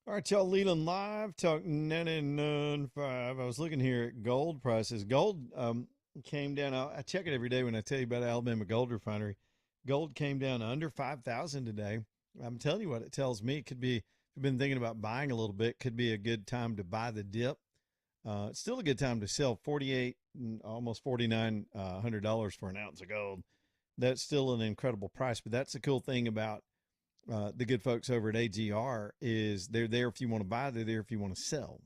All right, y'all, Leland Live, Talk 99.5. I was looking here at gold prices. Gold came down. I check it every day when I tell you about Alabama Gold Refinery. Gold came down under 5,000 today. I'm telling you what it tells me. It could be, if you've been thinking about buying a little bit, could be a good time to buy the dip. It's still a good time to sell 48, almost $4,900 for an ounce of gold. That's still an incredible price, but that's the cool thing about the good folks over at AGR is they're there if you want to buy, they're there if you want to sell.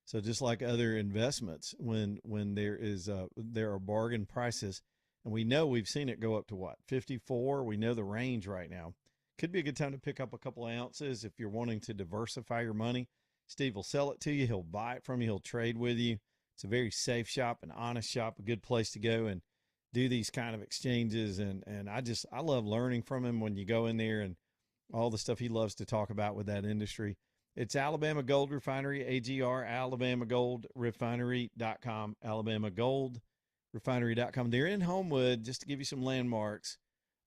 So just like other investments, when there are bargain prices, and we know we've seen it go up to what 54. We know the range right now. Could be a good time to pick up a couple of ounces if you're wanting to diversify your money. Steve will sell it to you. He'll buy it from you. He'll trade with you. It's a very safe shop, an honest shop, a good place to go and do these kind of exchanges. And I love learning from him when you go in there and all the stuff he loves to talk about with that industry. It's Alabama Gold Refinery, AGR, alabamagoldrefinery.com, alabamagoldrefinery.com. They're in Homewood, just to give you some landmarks.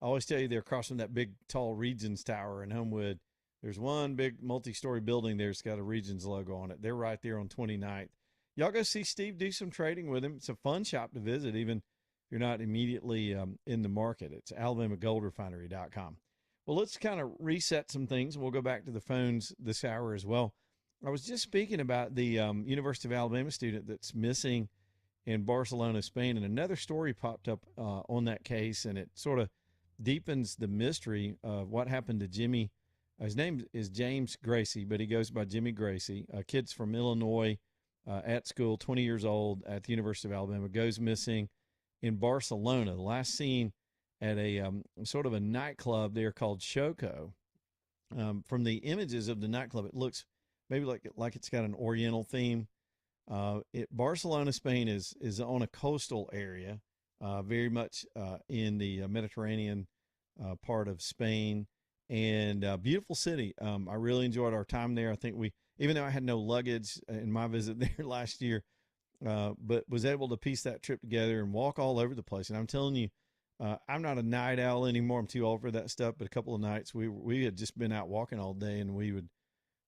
I always tell you they're across from that big, tall Regions Tower in Homewood. There's one big multi-story building there that's got a Regions logo on it. They're right there on 29th. Y'all go see Steve, do some trading with him. It's a fun shop to visit, even if you're not immediately in the market. It's alabamagoldrefinery.com. Well, let's kind of reset some things. We'll go back to the phones this hour as well. I was just speaking about the University of Alabama student that's missing in Barcelona, Spain, and another story popped up on that case, and it sort of deepens the mystery of what happened to Jimmy. His name is James Gracie, but he goes by Jimmy Gracie. Kid's from Illinois, at school, 20 years old, at the University of Alabama, goes missing in Barcelona. The last seen at a sort of a nightclub there called Shoko. From the images of the nightclub, it looks maybe like it's got an Oriental theme. Barcelona, Spain is on a coastal area, very much in the Mediterranean part of Spain, and beautiful city. I really enjoyed our time there. I think even though I had no luggage in my visit there last year, but was able to piece that trip together and walk all over the place. And I'm telling you, I'm not a night owl anymore. I'm too old for that stuff. But a couple of nights we had just been out walking all day, and we would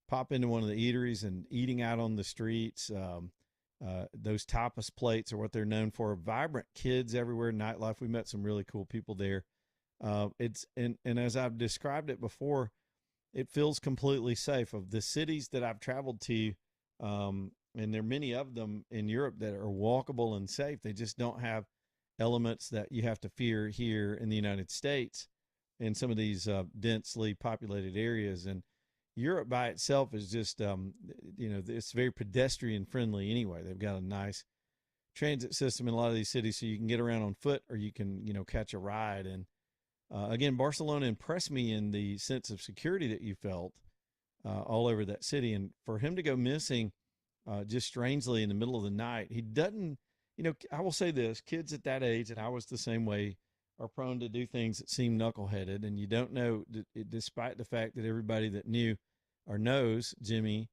pop into one of the eateries and eating out on the streets. Those tapas plates are what they're known for. Vibrant kids everywhere, nightlife. We met some really cool people there. And as I've described it before, it feels completely safe. Of the cities that I've traveled to, and there are many of them in Europe that are walkable and safe. They just don't have elements that you have to fear here in the United States in some of these densely populated areas. And Europe by itself is just, it's very pedestrian friendly anyway. They've got a nice transit system in a lot of these cities, so you can get around on foot or you can, catch a ride. And again, Barcelona impressed me in the sense of security that you felt all over that city. And for him to go missing just strangely in the middle of the night, he doesn't, I will say this, kids at that age, and I was the same way, are prone to do things that seem knuckleheaded. And you don't know, despite the fact that everybody that knew or knows Jimmy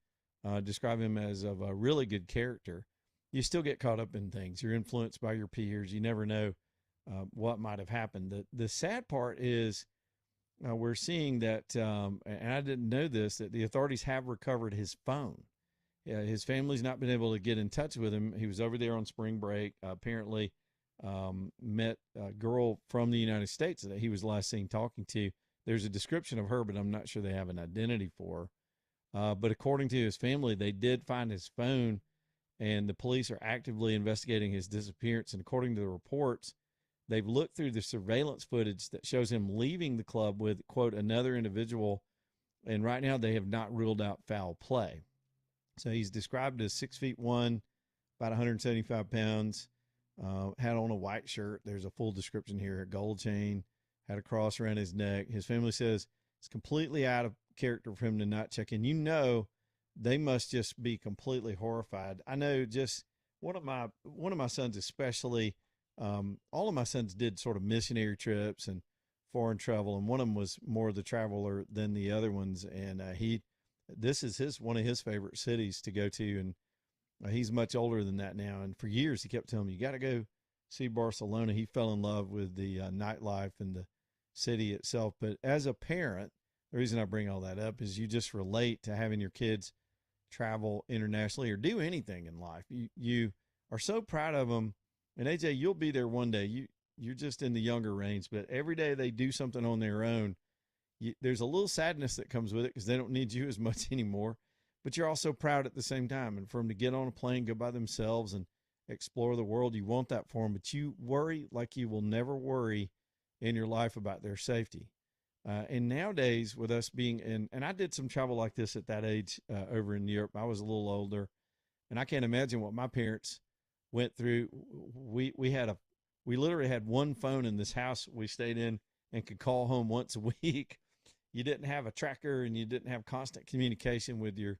describe him as of a really good character, you still get caught up in things. You're influenced by your peers. You never know what might have happened. The sad part is we're seeing that, and I didn't know this, that the authorities have recovered his phone. Yeah, his family's not been able to get in touch with him. He was over there on spring break. Apparently, met a girl from the United States that he was last seen talking to. There's a description of her, but I'm not sure they have an identity for her. But according to his family, they did find his phone, and the police are actively investigating his disappearance. And according to the reports, they've looked through the surveillance footage that shows him leaving the club with, quote, another individual. And right now, they have not ruled out foul play. So he's described as 6'1", about 175 pounds, had on a white shirt. There's a full description here, a gold chain, had a cross around his neck. His family says it's completely out of character for him to not check in. They must just be completely horrified. I know just one of my sons especially, all of my sons did sort of missionary trips and foreign travel, and one of them was more the traveler than the other ones. And this is one of his favorite cities to go to, and he's much older than that now. And for years, he kept telling me, "You got to go see Barcelona." He fell in love with the nightlife and the city itself. But as a parent, the reason I bring all that up is you just relate to having your kids travel internationally or do anything in life. You are so proud of them. And AJ, you'll be there one day. You're just in the younger range, but every day they do something on their own, there's a little sadness that comes with it because they don't need you as much anymore. But you're also proud at the same time. And for them to get on a plane, go by themselves, and explore the world, you want that for them. But you worry like you will never worry in your life about their safety. And nowadays, with us being in, and I did some travel like this at that age over in Europe. I was a little older, and I can't imagine what my parents went through. We literally had one phone in this house we stayed in and could call home once a week. You didn't have a tracker, and you didn't have constant communication with your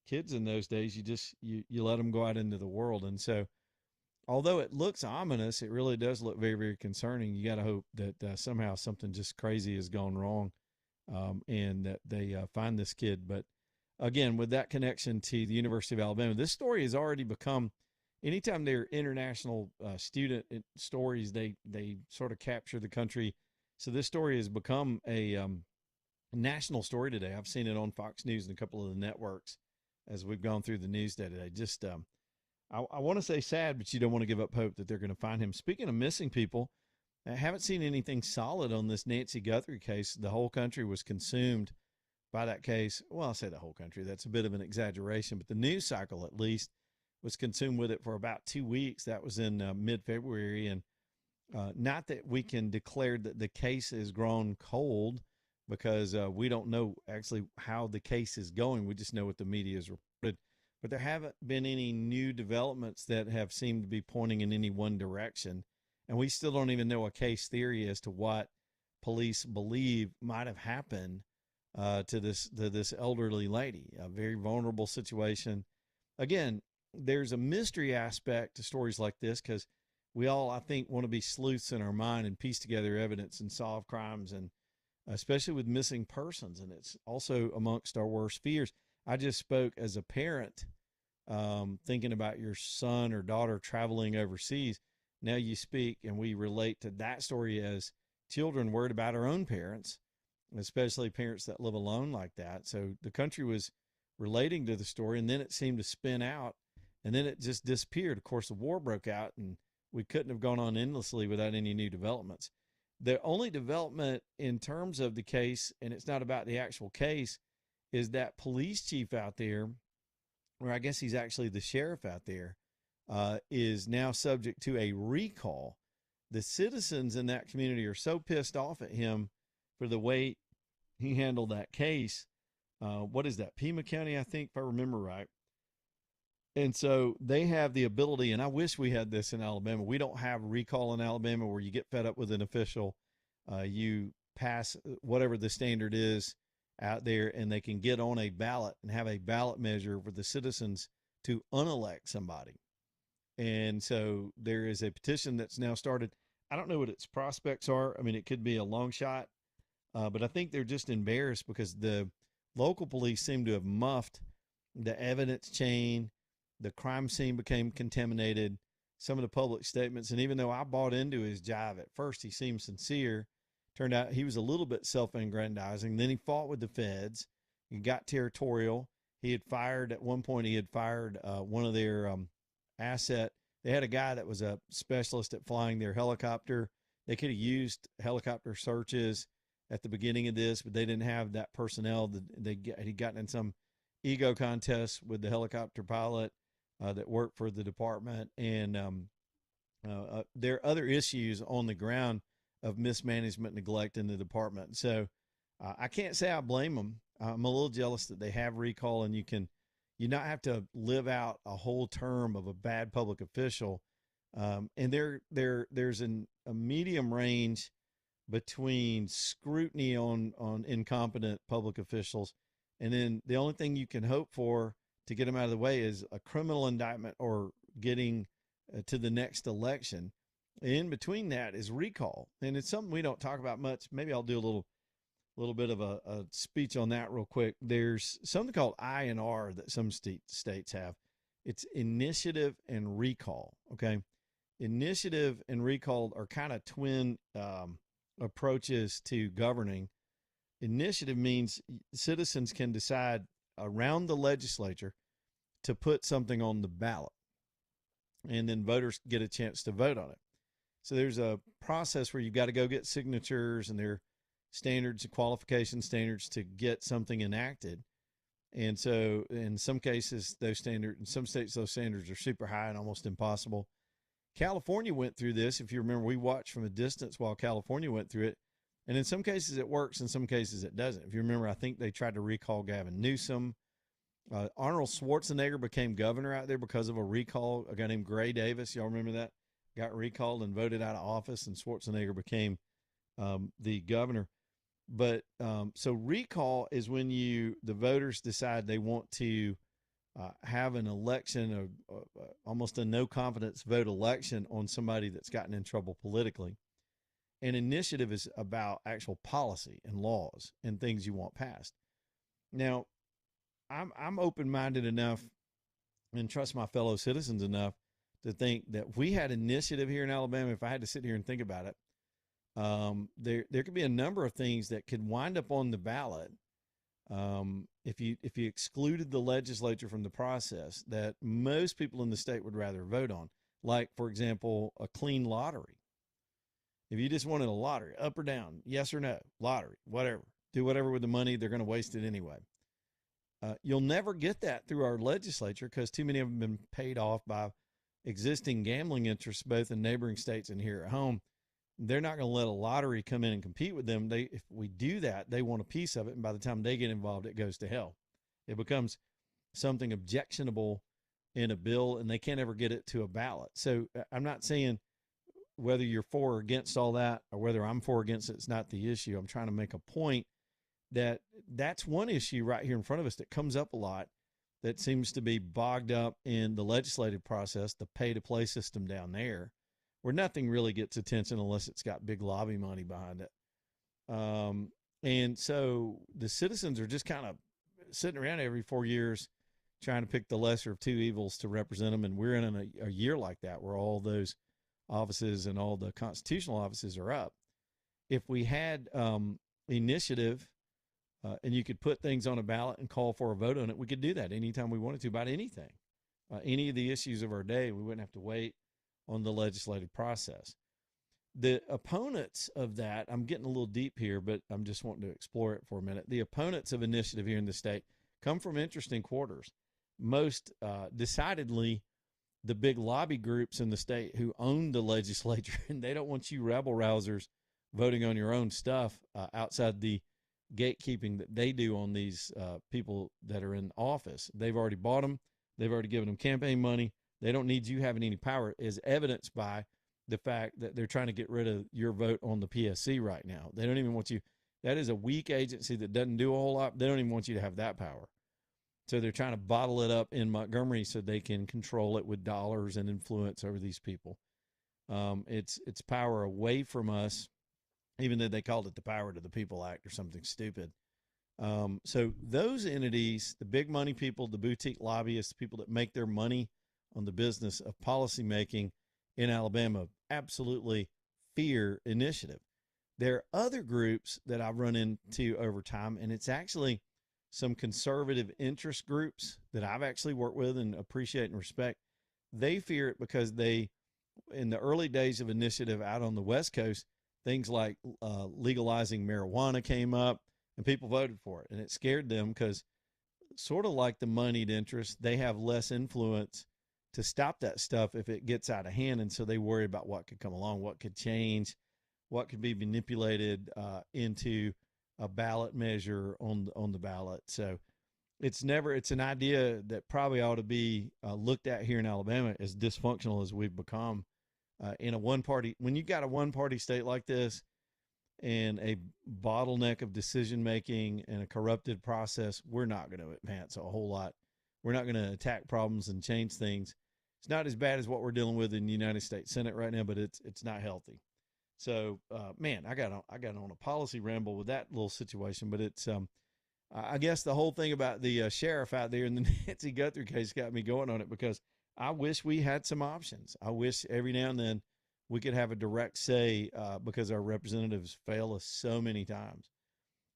kids in those days. You let them go out into the world. And so, although it looks ominous, it really does look very, very concerning. You got to hope that somehow something just crazy has gone wrong, and that they find this kid. But again, with that connection to the University of Alabama, this story has already become, anytime they're international student stories, they sort of capture the country. So this story has become a national story today. I've seen it on Fox News and a couple of the networks as we've gone through the news day today. Just I want to say sad, but you don't want to give up hope that they're going to find him. Speaking of missing people, I haven't seen anything solid on this Nancy Guthrie case. The whole country was consumed by that case. Well, I'll say the whole country. That's a bit of an exaggeration, but the news cycle at least was consumed with it for about 2 weeks. That was in mid-February. And not that we can declare that the case has grown cold, because we don't know actually how the case is going. We just know what the media has reported. But there haven't been any new developments that have seemed to be pointing in any one direction. And we still don't even know a case theory as to what police believe might have happened to this elderly lady. A very vulnerable situation. Again, there's a mystery aspect to stories like this because we all, I think, want to be sleuths in our mind and piece together evidence and solve crimes, and especially with missing persons. And it's also amongst our worst fears. I just spoke as a parent, thinking about your son or daughter traveling overseas. Now you speak, and we relate to that story as children worried about our own parents, especially parents that live alone like that. So the country was relating to the story, and then it seemed to spin out, and then it just disappeared. Of course, the war broke out, and we couldn't have gone on endlessly without any new developments. The only development in terms of the case, and it's not about the actual case, is that police chief out there, or I guess he's actually the sheriff out there, is now subject to a recall. The citizens in that community are so pissed off at him for the way he handled that case. What is that? Pima County, I think, if I remember right. And so they have the ability, and I wish we had this in Alabama. We don't have recall in Alabama where you get fed up with an official, you pass whatever the standard is out there, and they can get on a ballot and have a ballot measure for the citizens to unelect somebody. And so there is a petition that's now started. I don't know what its prospects are. I mean, it could be a long shot, but I think they're just embarrassed because the local police seem to have muffed the evidence chain. The crime scene became contaminated. Some of the public statements, and even though I bought into his jive at first, he seemed sincere. Turned out he was a little bit self-aggrandizing. Then he fought with the feds. He got territorial. He had fired, at one point, he had fired one of their asset. They had a guy that was a specialist at flying their helicopter. They could have used helicopter searches at the beginning of this, but they didn't have that personnel. He'd gotten in some ego contest with the helicopter pilot that worked for the department. And there are other issues on the ground of mismanagement, neglect in the department. So I can't say I blame them. I'm a little jealous that they have recall, and you not have to live out a whole term of a bad public official. And there's a medium range between scrutiny on incompetent public officials, and then the only thing you can hope for to get them out of the way is a criminal indictment or getting to the next election. In between that is recall, and it's something we don't talk about much. Maybe I'll do a little bit of a speech on that real quick. There's something called I&R that some states have. It's initiative and recall. Okay, initiative and recall are kind of twin approaches to governing. Initiative means citizens can decide around the legislature to put something on the ballot, and then voters get a chance to vote on it. So there's a process where you've got to go get signatures, and there are standards, qualification standards to get something enacted. And so in some cases, those standards, in some states, those standards are super high and almost impossible. California went through this. If you remember, we watched from a distance while California went through it. And in some cases it works, in some cases it doesn't. If you remember, I think they tried to recall Gavin Newsom. Arnold Schwarzenegger became governor out there because of a recall. A guy named Gray Davis, y'all remember that? Got recalled and voted out of office, and Schwarzenegger became the governor. But so recall is when the voters decide they want to have an election, almost a no confidence vote election on somebody that's gotten in trouble politically. An initiative is about actual policy and laws and things you want passed. Now, I'm open-minded enough and trust my fellow citizens enough to think that if we had initiative here in Alabama, if I had to sit here and think about it, there could be a number of things that could wind up on the ballot if you excluded the legislature from the process that most people in the state would rather vote on. Like, for example, a clean lottery. If you just wanted a lottery, up or down, yes or no, lottery, whatever, do whatever with the money, they're going to waste it anyway. You'll never get that through our legislature because too many of them have been paid off by existing gambling interests, both in neighboring states and here at home. They're not going to let a lottery come in and compete with them. If we do that, they want a piece of it. And by the time they get involved, it goes to hell. It becomes something objectionable in a bill, and they can't ever get it to a ballot. So I'm not saying whether you're for or against all that, or whether I'm for or against it, it's not the issue. I'm trying to make a point that that's one issue right here in front of us that comes up a lot that seems to be bogged up in the legislative process, the pay-to-play system down there, where nothing really gets attention unless it's got big lobby money behind it. And so the citizens are just kind of sitting around every 4 years trying to pick the lesser of two evils to represent them. And we're in a year like that where all those offices and all the constitutional offices are up. If we had initiative and you could put things on a ballot and call for a vote on it, we could do that anytime we wanted to about anything. Any of the issues of our day, we wouldn't have to wait on the legislative process. The opponents of that, I'm getting a little deep here, but I'm just wanting to explore it for a minute. The opponents of initiative here in the state come from interesting quarters. Most decidedly the big lobby groups in the state who own the legislature, and they don't want you rabble rousers voting on your own stuff outside the gatekeeping that they do on these people that are in office. They've already bought them. They've already given them campaign money. They don't need you having any power, as evidenced by the fact that they're trying to get rid of your vote on the PSC right now. They don't even want you. That is a weak agency that doesn't do a whole lot. They don't even want you to have that power. So they're trying to bottle it up in Montgomery so they can control it with dollars and influence over these people. It's power away from us, even though they called it the Power to the People Act or something stupid. So those entities, the big money people, the boutique lobbyists, the people that make their money on the business of policymaking in Alabama, absolutely fear initiative. There are other groups that I've run into over time, and it's actually some conservative interest groups that I've actually worked with and appreciate and respect. They fear it because in the early days of initiative out on the West Coast, things like legalizing marijuana came up and people voted for it. And it scared them because, sort of like the moneyed interest, they have less influence to stop that stuff if it gets out of hand. And so they worry about what could come along, what could change, what could be manipulated into a ballot measure on the ballot. So it's an idea that probably ought to be looked at here in Alabama as dysfunctional as we've become in a one-party. When you got a one-party state like this and a bottleneck of decision-making and a corrupted process, we're not going to advance a whole lot. We're not going to attack problems and change things. It's not as bad as what we're dealing with in the United States Senate right now, but it's not healthy. So, man, I got on a policy ramble with that little situation, but it's I guess the whole thing about the sheriff out there in the Nancy Guthrie case got me going on it because I wish we had some options. I wish every now and then we could have a direct say because our representatives fail us so many times.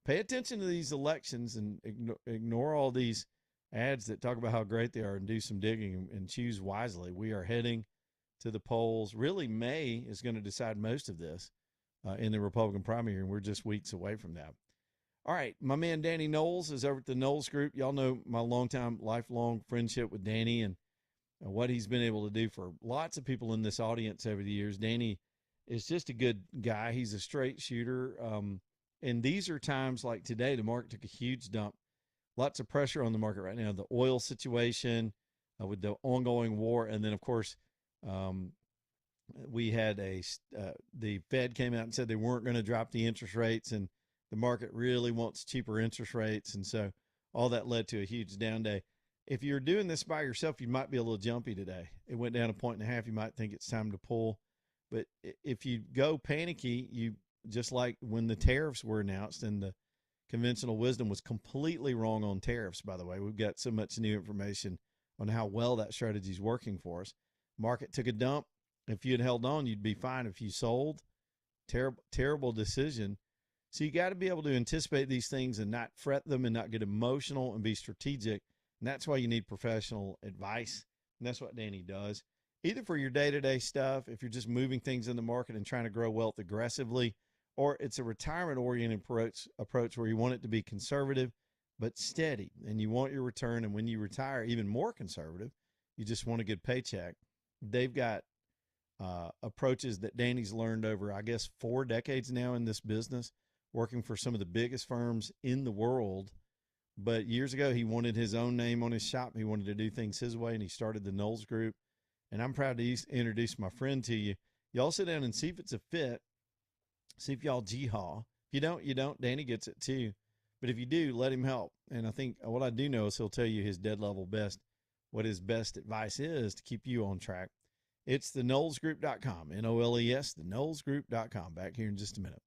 pay attention to these elections and ignore all these ads that talk about how great they are and do some digging and choose wisely. We are heading to the polls. Really, May is going to decide most of this in the Republican primary, and we're just weeks away from that. All right, my man Danny Knowles is over at the Knowles Group. Y'all know my longtime, lifelong friendship with Danny and what he's been able to do for lots of people in this audience over the years. Danny is just a good guy. He's a straight shooter. And these are times like today, the market took a huge dump. Lots of pressure on the market right now. The oil situation with the ongoing war. And then, of course, we had the Fed came out and said they weren't going to drop the interest rates, and the market really wants cheaper interest rates. And so all that led to a huge down day. If you're doing this by yourself, you might be a little jumpy today. It went down 1.5. You might think it's time to pull. But if you go panicky, you just like when the tariffs were announced, and the conventional wisdom was completely wrong on tariffs, by the way. We've got so much new information on how well that strategy is working for us. Market took a dump. If you had held on, you'd be fine. If you sold, terrible decision. So you got to be able to anticipate these things and not fret them and not get emotional and be strategic. And that's why you need professional advice. And that's what Danny does. Either for your day-to-day stuff, if you're just moving things in the market and trying to grow wealth aggressively, or it's a retirement-oriented approach where you want it to be conservative but steady, and you want your return. And when you retire, even more conservative, you just want a good paycheck. They've got approaches that Danny's learned over, I guess, 4 decades now in this business, working for some of the biggest firms in the world. But years ago, he wanted his own name on his shop. He wanted to do things his way, and he started the Knowles Group. And I'm proud to introduce my friend to you. Y'all sit down and see if it's a fit. See if y'all G-haw. If you don't, you don't. Danny gets it too. But if you do, let him help. And I think what I do know is he'll tell you his dead level best, what his best advice is to keep you on track. It's theknowlesgroup.com, N-O-L-E-S, theknowlesgroup.com. Back here in just a minute.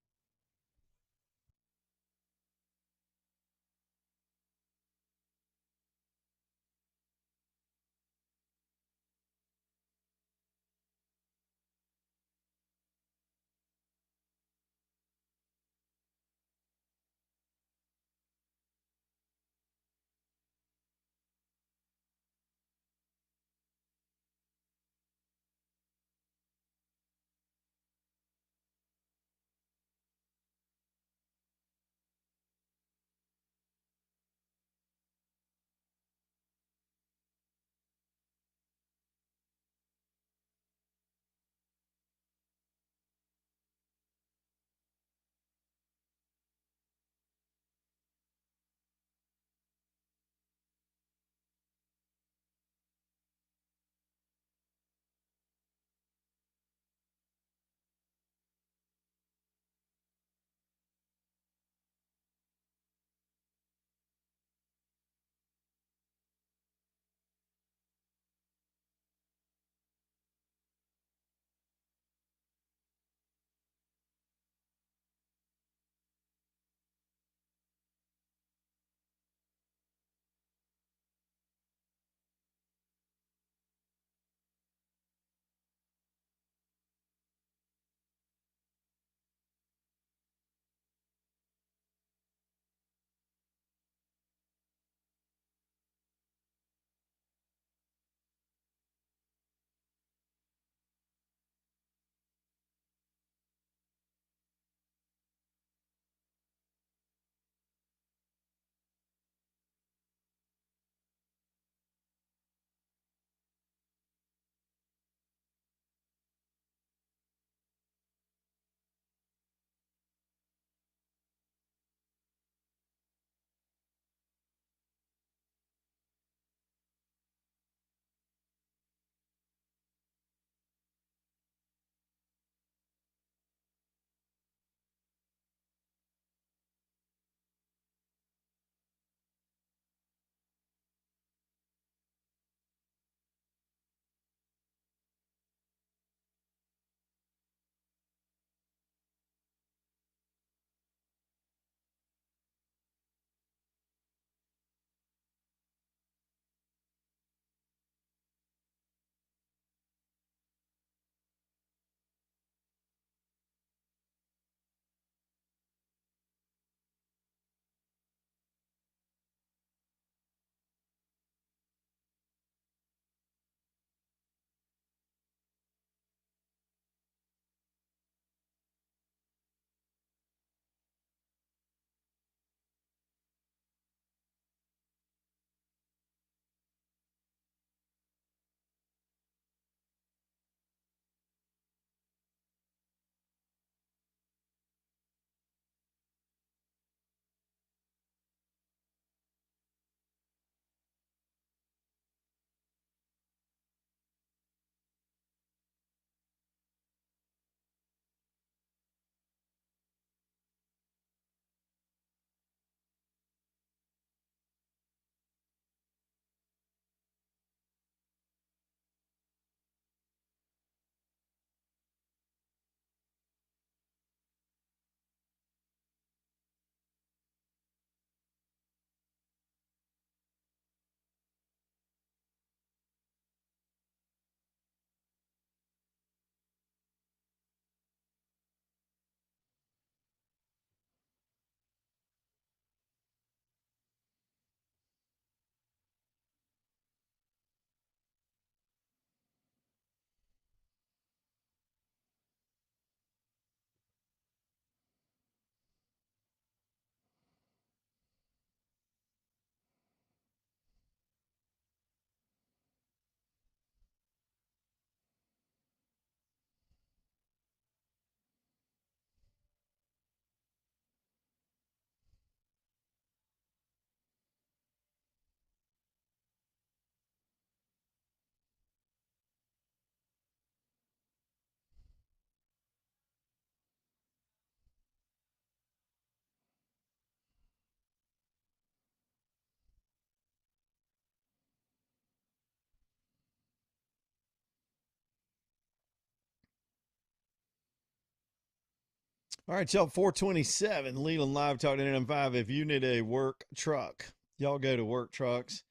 All right, y'all, 427, Leland Live Talk 995. If you need a work truck, y'all go to Work Trucks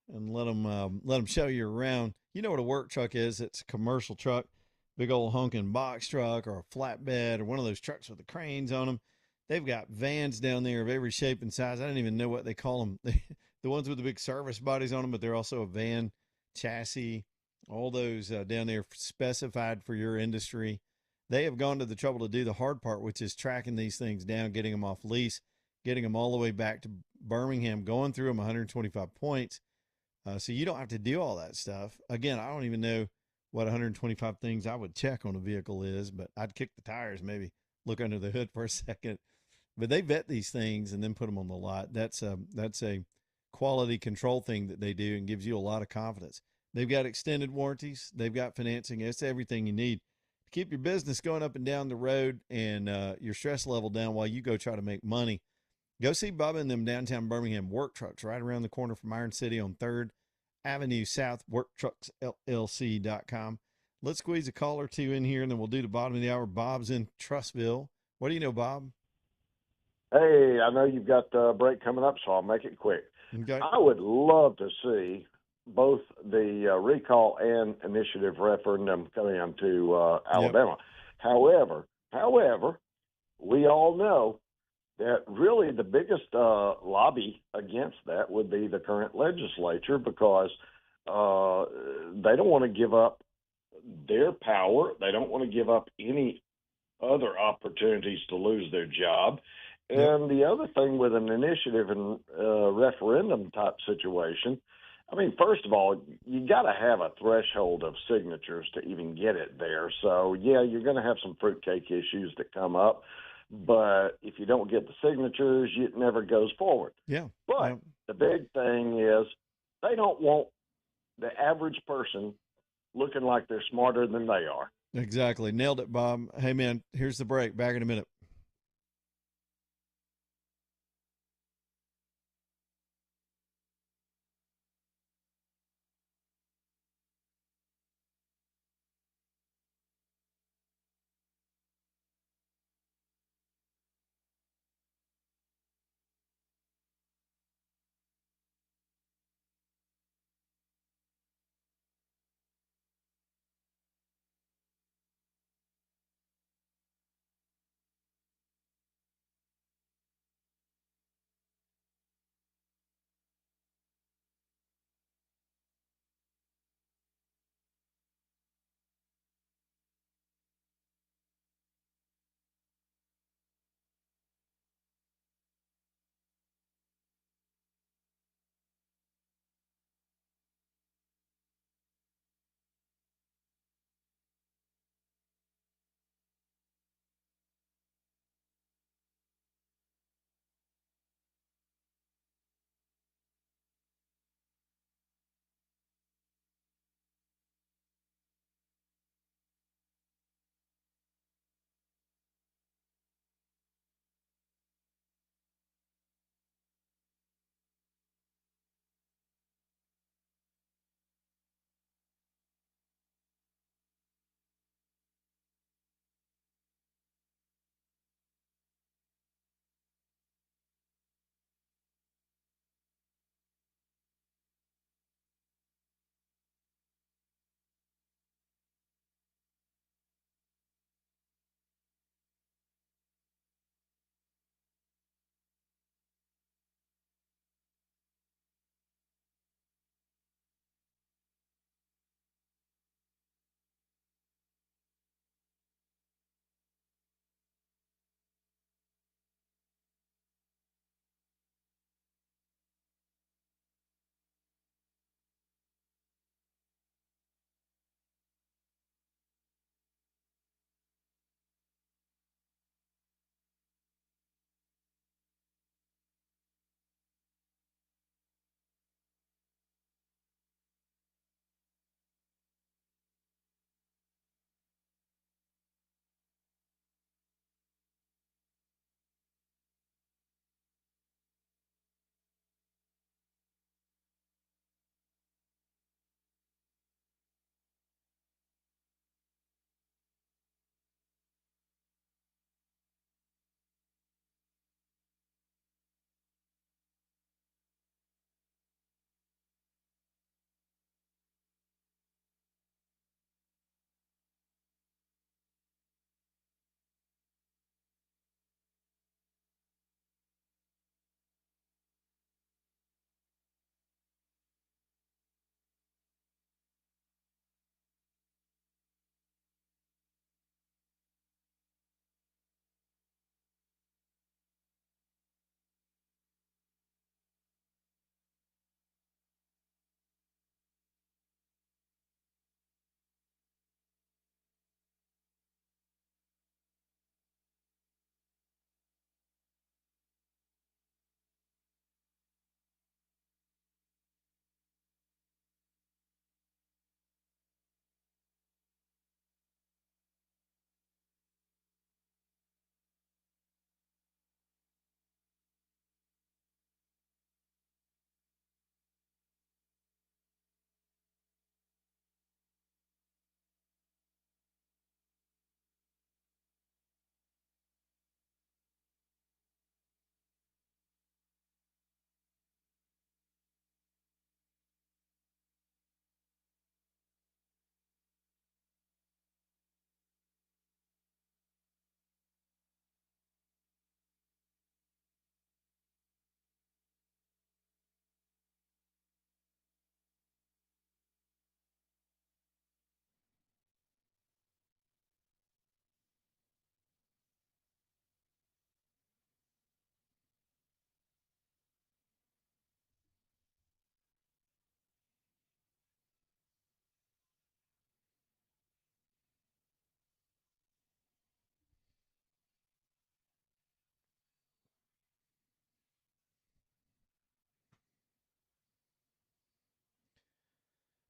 and let them show you around. You know what a work truck is? It's a commercial truck, big old honking box truck or a flatbed or one of those trucks with the cranes on them. They've got vans down there of every shape and size. I don't even know what they call them. The ones with the big service bodies on them, but they're also a van chassis. All those down there specified for your industry. They have gone to the trouble to do the hard part, which is tracking these things down, getting them off lease, getting them all the way back to Birmingham, going through them 125 points. So you don't have to do all that stuff. Again, I don't even know what 125 things I would check on a vehicle is, but I'd kick the tires, maybe look under the hood for a second. But they vet these things and then put them on the lot. That's a quality control thing that they do and gives you a lot of confidence. They've got extended warranties. They've got financing. It's everything you need to keep your business going up and down the road and your stress level down while you go try to make money. Go see Bubba and them downtown Birmingham Work Trucks right around the corner from Iron City on 3rd Avenue South, worktrucksllc.com. Let's squeeze a call or two in here, and then we'll do the bottom of the hour. Bob's in Trussville. What do you know, Bob? Hey, I know you've got a break coming up, so I'll make it quick. Okay. I would love to see both the recall and initiative referendum coming into Alabama. Yep. However, we all know that really the biggest lobby against that would be the current legislature because they don't want to give up their power. They don't want to give up any other opportunities to lose their job. And the other thing with an initiative and referendum type situation, I mean, first of all, you got to have a threshold of signatures to even get it there. So, yeah, you're going to have some fruitcake issues that come up. But if you don't get the signatures, it never goes forward. Yeah. But the big thing is they don't want the average person looking like they're smarter than they are. Exactly. Nailed it, Bob. Hey, man, here's the break. Back in a minute.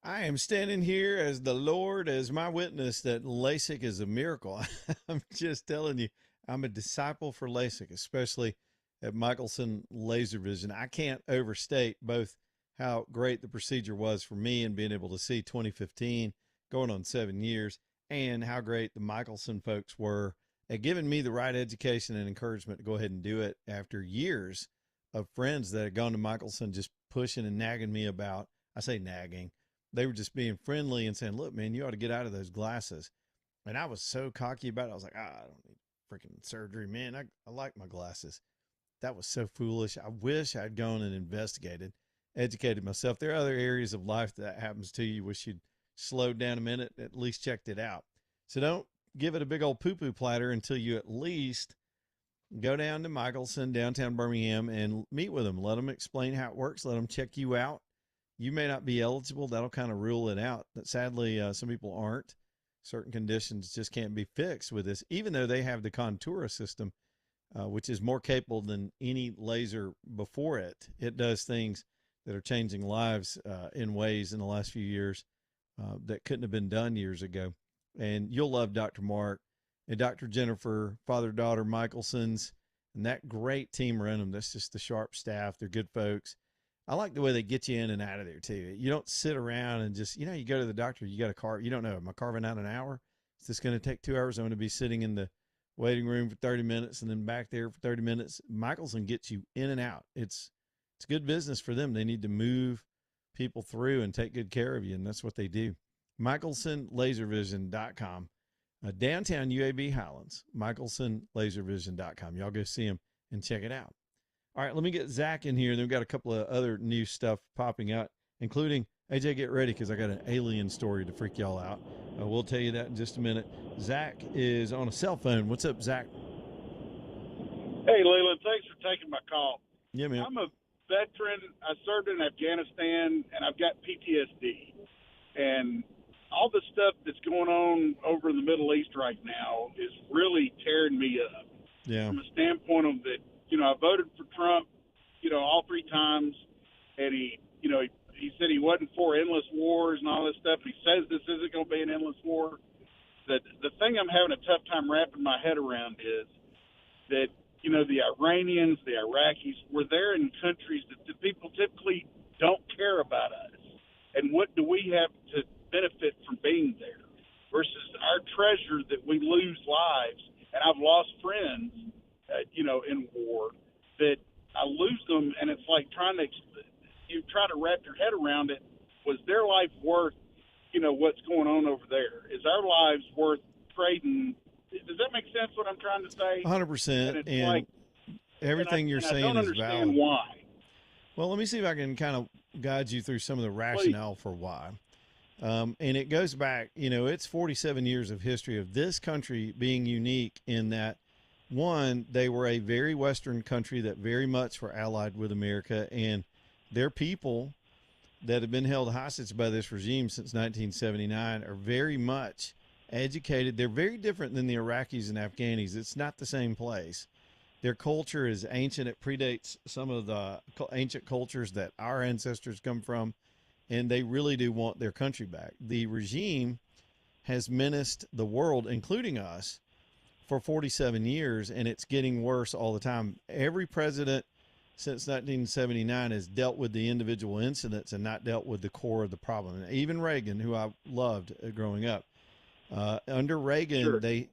I am standing here as the Lord as my witness that LASIK is a miracle. I'm just telling you, I'm a disciple for LASIK, especially at Michelson Laser Vision. I can't overstate both how great the procedure was for me and being able to see 2015 going on 7 years, and how great the Michelson folks were at giving me the right education and encouragement to go ahead and do it after years of friends that had gone to Michelson just pushing and nagging me about, I say nagging, they were just being friendly and saying, look, man, you ought to get out of those glasses. And I was so cocky about it. I was like, I don't need freaking surgery, man. I like my glasses. That was so foolish. I wish I'd gone and investigated, educated myself. There are other areas of life that happens to you. Wish you'd slowed down a minute, at least checked it out. So don't give it a big old poo-poo platter until you at least go down to Michelson, downtown Birmingham, and meet with them. Let them explain how it works. Let them check you out. You may not be eligible. That'll kind of rule it out. But sadly, some people aren't. Certain conditions just can't be fixed with this, even though they have the Contura system, which is more capable than any laser before it. It does things that are changing lives in ways in the last few years that couldn't have been done years ago. And you'll love Dr. Mark and Dr. Jennifer, father-daughter Michelsons, and that great team around them. That's just the sharp staff. They're good folks. I like the way they get you in and out of there too. You don't sit around and just, you go to the doctor, you got a car, you don't know, am I carving out an hour? Is this going to take 2 hours? I'm going to be sitting in the waiting room for 30 minutes and then back there for 30 minutes. Michelson gets you in and out. It's good business for them. They need to move people through and take good care of you, and that's what they do. MichelsonLaserVision.com. Downtown UAB Highlands, MichelsonLaserVision.com. Y'all go see him and check it out. All right, let me get Zach in here. Then we've got a couple of other new stuff popping out, including, AJ, get ready because I got an alien story to freak y'all out. We'll tell you that in just a minute. Zach is on a cell phone. What's up, Zach? Hey, Leland. Thanks for taking my call. Yeah, man. I'm a veteran. I served in Afghanistan, and I've got PTSD. And all the stuff that's going on over in the Middle East right now is really tearing me up. Yeah. From a standpoint of that, I voted for Trump, all 3 times, and he said he wasn't for endless wars and all this stuff. He says this isn't going to be an endless war. The thing I'm having a tough time wrapping my head around is that, the Iranians, the Iraqis, we're there in countries that the people typically don't care about us. And what do we have to benefit from being there versus our treasure that we lose lives? And I've lost friends, in war, that I lose them, and it's like try to wrap your head around it. Was their life worth, what's going on over there? Is our lives worth trading? Does that make sense? What I'm trying to say? 100%. And everything you're saying is valid. Why? Well, let me see if I can kind of guide you through some of the rationale for why. And it goes back, it's 47 years of history of this country being unique in that, one, they were a very Western country that very much were allied with America, and their people that have been held hostage by this regime since 1979 are very much educated. They're very different than the Iraqis and Afghanis. It's not the same place. Their culture is ancient. It predates some of the ancient cultures that our ancestors come from, and they really do want their country back. The regime has menaced the world, including us, for 47 years, and it's getting worse all the time. Every president since 1979 has dealt with the individual incidents and not dealt with the core of the problem. And even Reagan, who I loved growing up, under Reagan, sure. they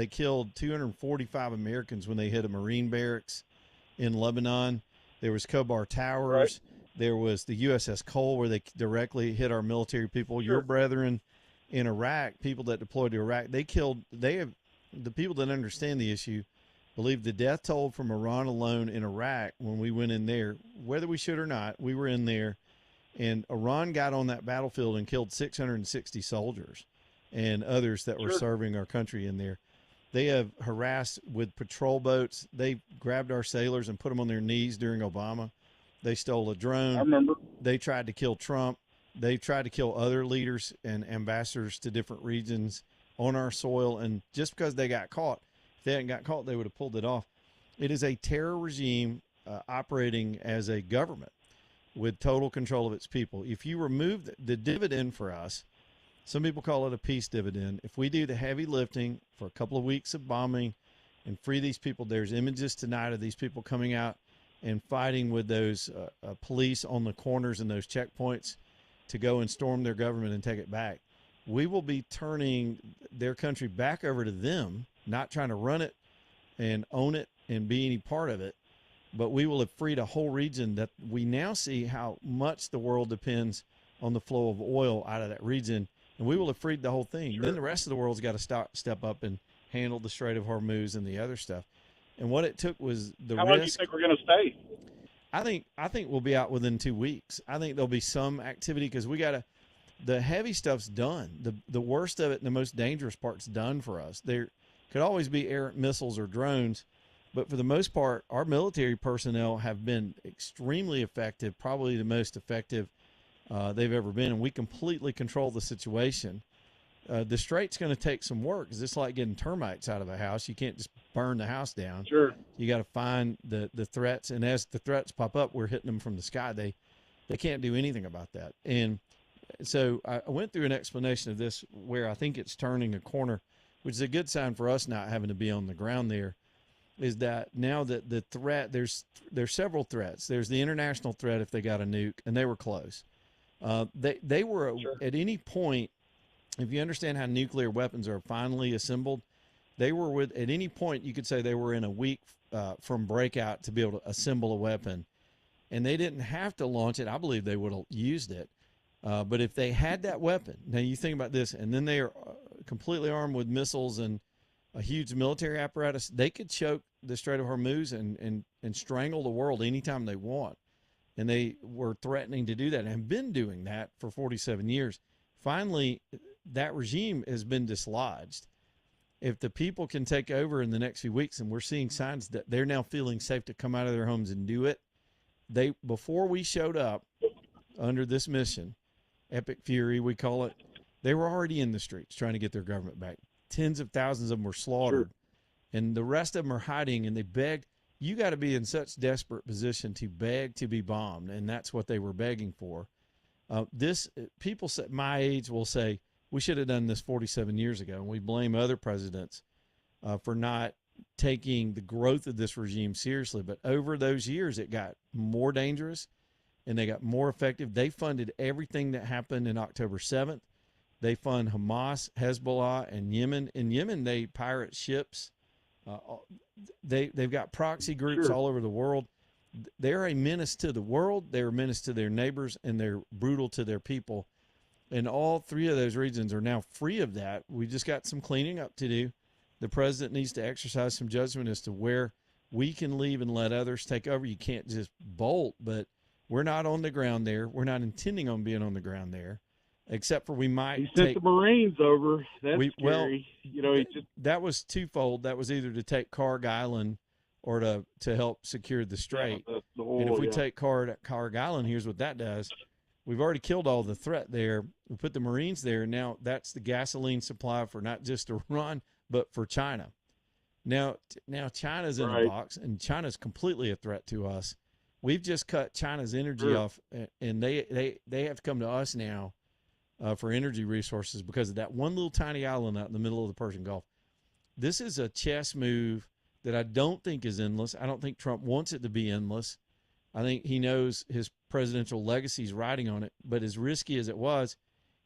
killed 245 Americans when they hit a Marine barracks in Lebanon. There was Khobar Towers. Right. There was the USS Cole, where they directly hit our military people. Sure. Your brethren in Iraq, people that deployed to Iraq, the people that understand the issue believe the death toll from Iran alone in Iraq, when we went in there, whether we should or not, we were in there, and Iran got on that battlefield and killed 660 soldiers and others that were sure. serving our country in there. They have harassed with patrol boats. They grabbed our sailors and put them on their knees during Obama. They stole a drone. I remember. They tried to kill Trump. They tried to kill other leaders and ambassadors to different regions on our soil. And just because they got caught, if they hadn't got caught, they would have pulled it off. It is a terror regime operating as a government. with total control of its people. If you remove the dividend for us, some people call it a peace dividend. If we do the heavy lifting for a couple of weeks of bombing and free these people, there's images tonight of these people coming out and fighting with those police on the corners and those checkpoints to go and storm their government and take it back. We will be turning their country back over to them, not trying to run it and own it and be any part of it, but we will have freed a whole region that we now see how much the world depends on the flow of oil out of that region, and we will have freed the whole thing. Sure. Then the rest of the world's got to step up and handle the Strait of Hormuz and the other stuff. And what it took was the How risk. long do you think we're going to stay? I think we'll be out within 2 weeks. I think there'll be some activity because we got to. The heavy stuff's done. The worst of it and the most dangerous part's done for us. There could always be errant missiles or drones, but for the most part, our military personnel have been extremely effective, probably the most effective they've ever been, and we completely control the situation. The strait's going to take some work because it's like getting termites out of a house. You can't just burn the house down. Sure. You got to find the threats, and as the threats pop up, we're hitting them from the sky. They can't do anything about that. And so I went through an explanation of this where I think it's turning a corner, which is a good sign for us not having to be on the ground there, is that now that the threat, there's several threats. There's the international threat if they got a nuke, and they were close. They were Sure. at any point, if you understand how nuclear weapons are finally assembled, they were at any point you could say they were in a week from breakout to be able to assemble a weapon. And they didn't have to launch it. I believe they would have used it. But if they had that weapon, now you think about this, and then they are completely armed with missiles and a huge military apparatus, they could choke the Strait of Hormuz and strangle the world anytime they want. And they were threatening to do that and have been doing that for 47 years. Finally, that regime has been dislodged. If the people can take over in the next few weeks, and we're seeing signs that they're now feeling safe to come out of their homes and do it, before we showed up under this mission, Epic Fury, we call it, they were already in the streets trying to get their government back. Tens of thousands of them were slaughtered. Sure. And the rest of them are hiding, and they begged. You got to be in such desperate position to beg to be bombed, and that's what they were begging for. People my age will say, we should have done this 47 years ago, and we blame other presidents for not taking the growth of this regime seriously. But over those years, it got more dangerous, and they got more effective. They funded everything that happened in October 7th. They fund Hamas, Hezbollah, and Yemen. In Yemen, they pirate ships. They've got proxy groups Sure. all over the world. They're a menace to the world. They're a menace to their neighbors, and they're brutal to their people. And all three of those regions are now free of that. We just got some cleaning up to do. The president needs to exercise some judgment as to where we can leave and let others take over. You can't just bolt, but we're not on the ground there. We're not intending on being on the ground there, except for we might He sent the Marines over. That's scary. Well, that was twofold. That was either to take Karg Island or to help secure the strait. Yeah, and if we take Karg Island, here's what that does. We've already killed all the threat there. We put the Marines there. Now that's the gasoline supply for not just Iran, but for China. Now China's in a box, and China's completely a threat to us. We've just cut China's energy off, and they have to come to us now for energy resources because of that one little tiny island out in the middle of the Persian Gulf. This is a chess move that I don't think is endless. I don't think Trump wants it to be endless. I think he knows his presidential legacy is riding on it. But as risky as it was,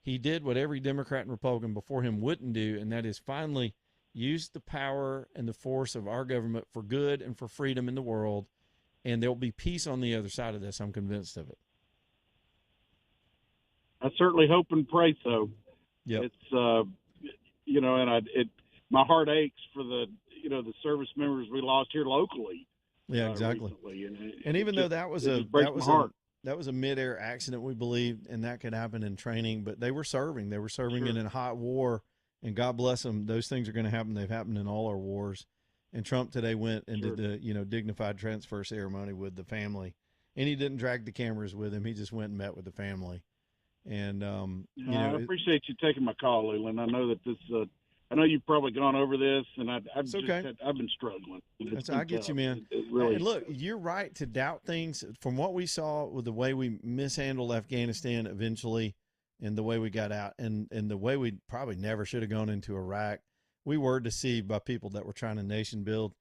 he did what every Democrat and Republican before him wouldn't do, and that is finally use the power and the force of our government for good and for freedom in the world. And there'll be peace on the other side of this. I'm convinced of it. I certainly hope and pray so. Yep. It's, and my heart aches for the service members we lost here locally. Yeah, exactly. And even though that was a mid-air accident, we believe, and that could happen in training, but they were serving sure. in a hot war, and God bless them. Those things are going to happen. They've happened in all our wars. And Trump today went and did the, dignified transfer ceremony with the family, and he didn't drag the cameras with him. He just went and met with the family. And, I appreciate you taking my call, Leland. I know that this I know you've probably gone over this, and I've okay. I've been struggling. I get you, man. It really and look, you're right to doubt things. From what we saw with the way we mishandled Afghanistan eventually, and the way we got out, and the way we probably never should have gone into Iraq, we were deceived by people that were trying to nation build.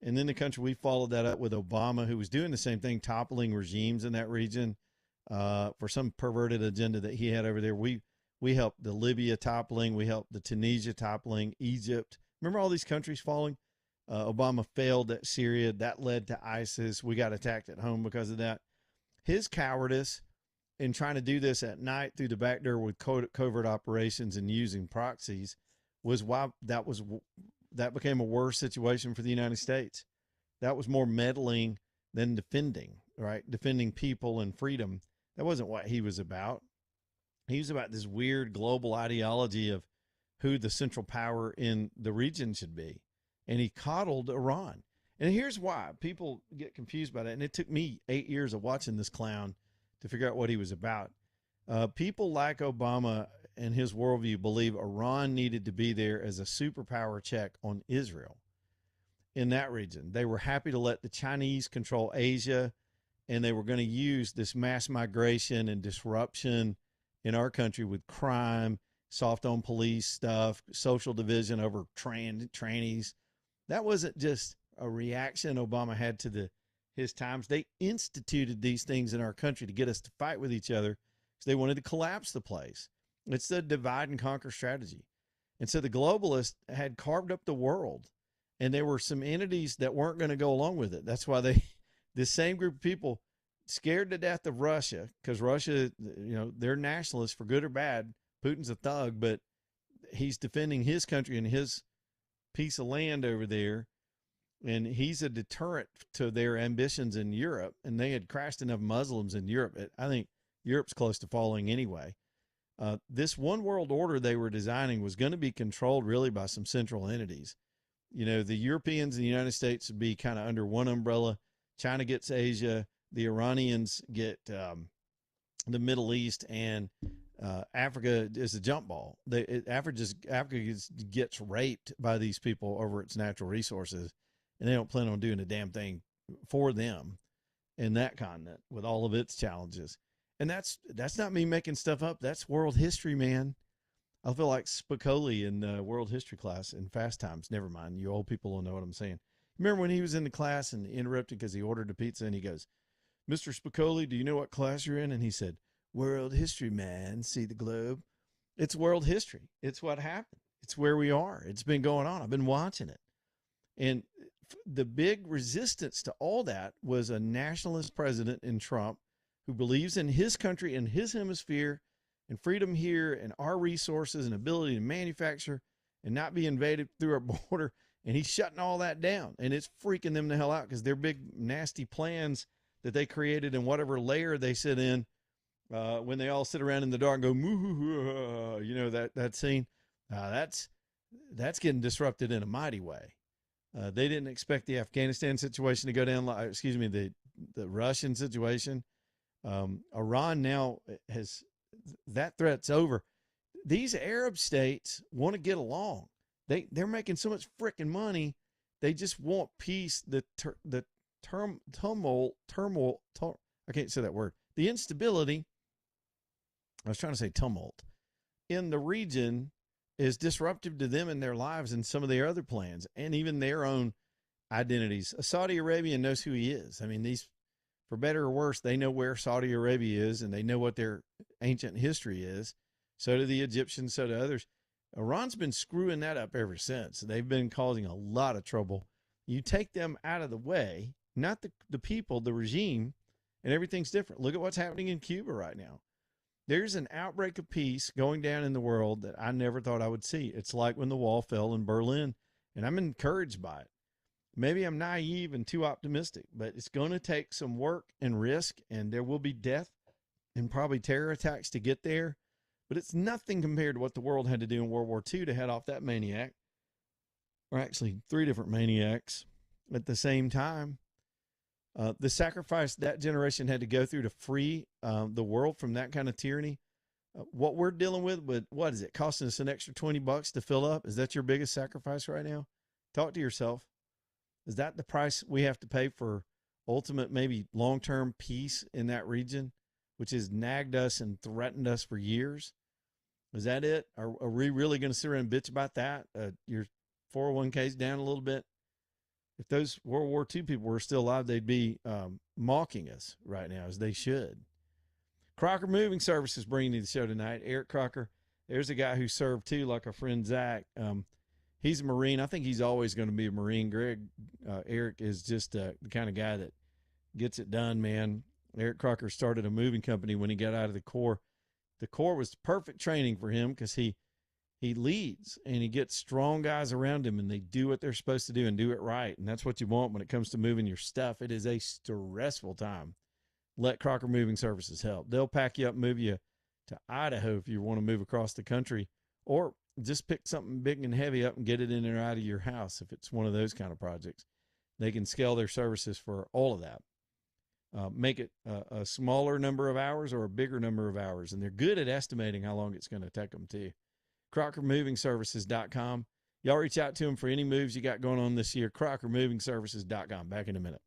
And then the country, we followed that up with Obama, who was doing the same thing, toppling regimes in that region for some perverted agenda that he had over there. We helped the Libya toppling. We helped the Tunisia toppling, Egypt. Remember all these countries falling? Obama failed at Syria. That led to ISIS. We got attacked at home because of that. His cowardice in trying to do this at night through the back door with covert operations and using proxies was why that became a worse situation for the United States. That was more meddling than defending, right? Defending people and freedom. That wasn't what he was about. He was about this weird global ideology of who the central power in the region should be. And he coddled Iran. And here's why people get confused by that. And it took me 8 years of watching this clown to figure out what he was about. People like Obama and his worldview believe Iran needed to be there as a superpower check on Israel in that region. They were happy to let the Chinese control Asia, and they were going to use this mass migration and disruption in our country with crime, soft on police stuff, social division over trannies. That wasn't just a reaction Obama had to his times. They instituted these things in our country to get us to fight with each other because they wanted to collapse the place. It's the divide and conquer strategy. And so the globalists had carved up the world, and there were some entities that weren't going to go along with it. That's why this same group of people scared to death of Russia, because Russia, they're nationalists for good or bad. Putin's a thug, but he's defending his country and his piece of land over there. And he's a deterrent to their ambitions in Europe. And they had crashed enough Muslims in Europe. I think Europe's close to falling anyway. This one world order they were designing was going to be controlled really by some central entities. The Europeans and the United States would be kind of under one umbrella. China gets Asia. The Iranians get the Middle East, and Africa is a jump ball. Africa gets raped by these people over its natural resources, and they don't plan on doing a damn thing for them in that continent with all of its challenges. And that's not me making stuff up. That's world history, man. I feel like Spicoli in world history class in Fast Times. Never mind. You old people will know what I'm saying. Remember when he was in the class and interrupted because he ordered a pizza, and he goes, "Mr. Spicoli, do you know what class you're in?" And he said, "World history, man. See the globe?" It's world history. It's what happened. It's where we are. It's been going on. I've been watching it. And the big resistance to all that was a nationalist president in Trump who believes in his country and his hemisphere and freedom here and our resources and ability to manufacture and not be invaded through our border. And he's shutting all that down. And it's freaking them the hell out because their big nasty plans that they created in whatever layer they sit in, when they all sit around in the dark and go, moo, that scene, that's getting disrupted in a mighty way. They didn't expect the Afghanistan situation to go down, the Russian situation. Iran now that threat's over. These Arab states want to get along. They're making so much freaking money. They just want peace. The turmoil, I can't say that word. The instability, I was trying to say tumult, in the region is disruptive to them and their lives and some of their other plans and even their own identities. Saudi Arabia knows who he is. I mean, for better or worse, they know where Saudi Arabia is and they know what their ancient history is. So do the Egyptians, so do others. Iran's been screwing that up ever since. They've been causing a lot of trouble. You take them out of the way, not the people, the regime, and everything's different. Look at what's happening in Cuba right now. There's an outbreak of peace going down in the world that I never thought I would see. It's like when the wall fell in Berlin, and I'm encouraged by it. Maybe I'm naive and too optimistic, but it's going to take some work and risk, and there will be death and probably terror attacks to get there. But it's nothing compared to what the world had to do in World War II to head off that maniac, or actually 3 different maniacs at the same time. The sacrifice that generation had to go through to free the world from that kind of tyranny What we're dealing with what is it costing us an extra $20 to fill up? Is that your biggest sacrifice right now? Talk to yourself. Is that the price we have to pay for ultimate, maybe long-term peace in that region, which has nagged us and threatened us for years? Is that it? Are we really going to sit around and bitch about that? Your 401k's down a little bit. If those World War II people were still alive, they'd be mocking us right now, as they should. Crocker Moving Services bringing you the show tonight. Eric Crocker. There's a guy who served too, like our friend Zach. He's a Marine. I think he's always going to be a Marine. Eric is just the kind of guy that gets it done, man. Eric Crocker started a moving company when he got out of the Corps. The Corps was perfect training for him because he leads and he gets strong guys around him and they do what they're supposed to do and do it right. And that's what you want when it comes to moving your stuff. It is a stressful time. Let Crocker Moving Services help. They'll pack you up, move you to Idaho if you want to move across the country, or just pick something big and heavy up and get it in and out of your house if it's one of those kind of projects. They can scale their services for all of that. Make it a smaller number of hours or a bigger number of hours, and they're good at estimating how long it's going to take them too. CrockerMovingServices.com. Y'all reach out to them for any moves you got going on this year. CrockerMovingServices.com. Back in a minute.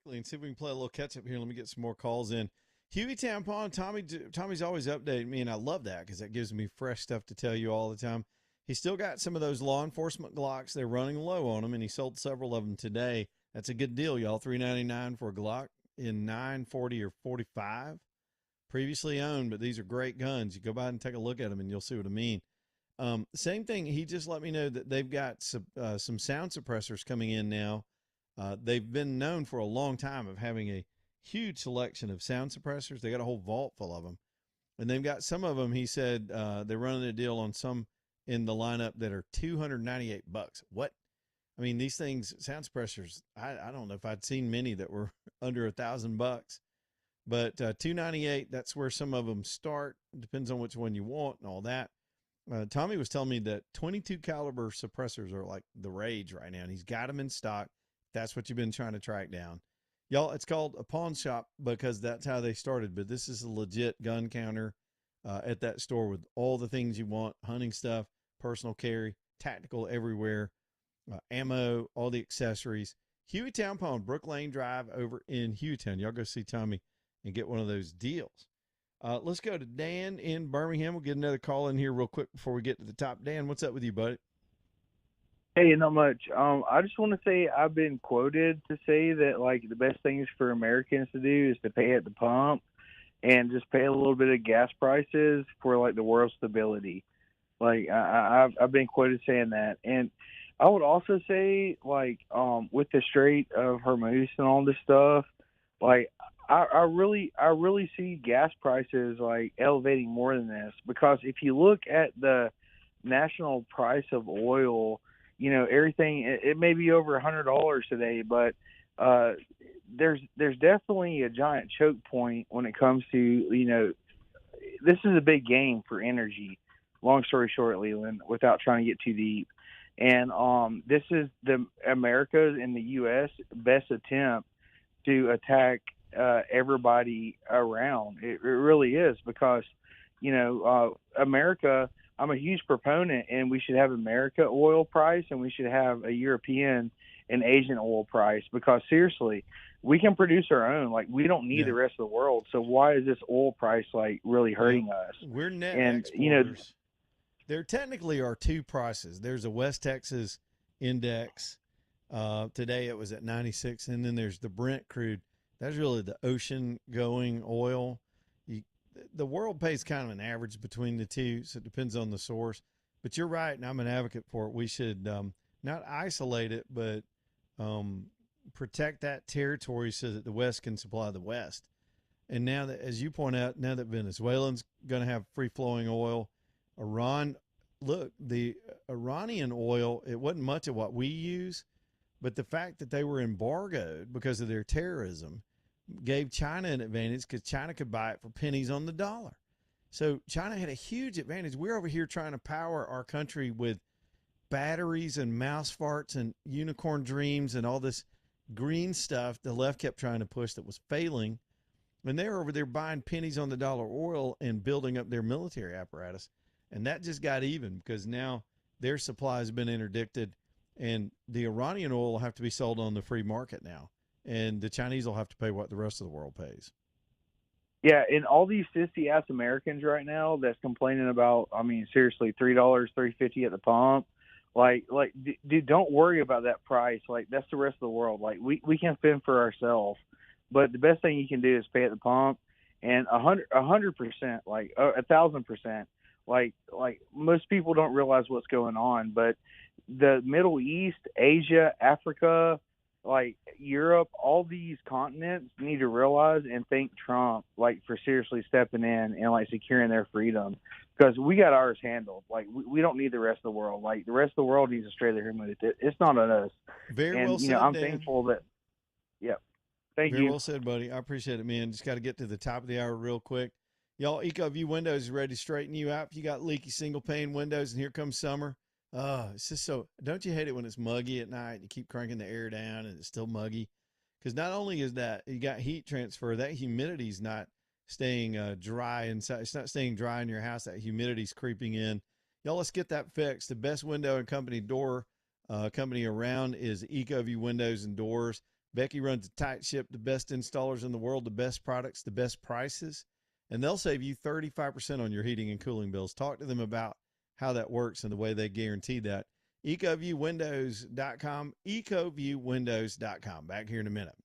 quickly and see if we can play a little catch up here. Let me get some more calls in. Hueytown Pond, Tommy's always updating me, and I love that because that gives me fresh stuff to tell you all the time. He's still got some of those law enforcement Glocks. They're running low on them, and he sold several of them today. That's a good deal, y'all. $399 for a Glock in 940 or 45. Previously owned, but these are great guns. You go by and take a look at them, and you'll see what I mean. Same thing. He just let me know that they've got some sound suppressors coming in now. They've been known for a long time of having a huge selection of sound suppressors. They got a whole vault full of them, and they've got some of them. He said they're running a deal on some in the lineup that are $298. What? I mean, these things, sound suppressors. I don't know if I'd seen many that were under $1,000, but $298. That's where some of them start. Depends on which one you want and all that. Tommy was telling me that 22 caliber suppressors are like the rage right now, and he's got them in stock. That's what you've been trying to track down. Y'all, it's called a pawn shop because that's how they started, but this is a legit gun counter at that store with all the things you want, hunting stuff, personal carry, tactical everywhere, ammo, all the accessories. Hueytown Pond, Brook Lane Drive over in Hueytown. Y'all go see Tommy and get one of those deals. Let's go to Dan in Birmingham. We'll get another call in here real quick before we get to the top. Dan, what's up with you, buddy? Hey, not much. I just want to say I've been quoted to say that, like, the best things for Americans to do is to pay at the pump and just pay a little bit of gas prices for, like, the world stability. Like, I've been quoted saying that. And I would also say, like, with the Strait of Hormuz and all this stuff, like, I really see gas prices, like, elevating more than this. Because if you look at the national price of oil, you know, everything, it may be over $100 today, but there's definitely a giant choke point when it comes to, you know, this is a big game for energy. Long story short, Leland, without trying to get too deep. And this is the America's and the U.S. best attempt to attack everybody around. It really is because, you know, America, I'm a huge proponent, and we should have America oil price, and we should have a European and Asian oil price because, seriously, we can produce our own. Like, we don't need the rest of the world. So why is this oil price, like, really hurting us? We're net exporters. You know, there technically are two prices. There's a West Texas index. Today it was at 96, and then there's the Brent crude. That's really the ocean-going oil. The world pays kind of an average between the two, so it depends on the source. But you're right, and I'm an advocate for it. We should not isolate it, but protect that territory so that the West can supply the West. And now that, as you point out, now that Venezuelans going to have free-flowing oil, Iran, look, the Iranian oil, it wasn't much of what we use, but the fact that they were embargoed because of their terrorism gave China an advantage because China could buy it for pennies on the dollar. So China had a huge advantage. We're over here trying to power our country with batteries and mouse farts and unicorn dreams and all this green stuff the left kept trying to push that was failing. And they're over there buying pennies on the dollar oil and building up their military apparatus. And that just got even because now their supply has been interdicted, and the Iranian oil will have to be sold on the free market now. And the Chinese will have to pay what the rest of the world pays. Yeah, and all these sissy-ass Americans right now that's complaining about, I mean, seriously, $3, $3.50 at the pump. Like, dude, don't worry about that price. Like, that's the rest of the world. Like, we can fend for ourselves. But the best thing you can do is pay at the pump. And 100%, like 1,000%. Like most people don't realize what's going on. But the Middle East, Asia, Africa, like Europe, all these continents need to realize and thank Trump, like, for seriously stepping in and, like, securing their freedom, because we got ours handled. Like, we don't need the rest of the world. Like, the rest of the world needs to stray their humility. It's not on us. Very and, well said, I'm Dan. thankful that, yeah. Thank you. Very well said, buddy. I appreciate it, man. Just got to get to the top of the hour real quick. Y'all, EcoView Windows is ready to straighten you out. If you got leaky single pane windows and here comes summer, it's just so, don't you hate it when it's muggy at night and you keep cranking the air down and it's still muggy? Because not only is that, you got heat transfer, that humidity's not staying dry inside. It's not staying dry in your house. That humidity's creeping in. Y'all, let's get that fixed. The best window and company door company around is EcoView Windows and Doors. Becky runs a tight ship, the best installers in the world, the best products, the best prices, and they'll save you 35% on your heating and cooling bills. Talk to them about how that works and the way they guarantee that. EcoViewWindows.com, EcoViewWindows.com. Back here in a minute.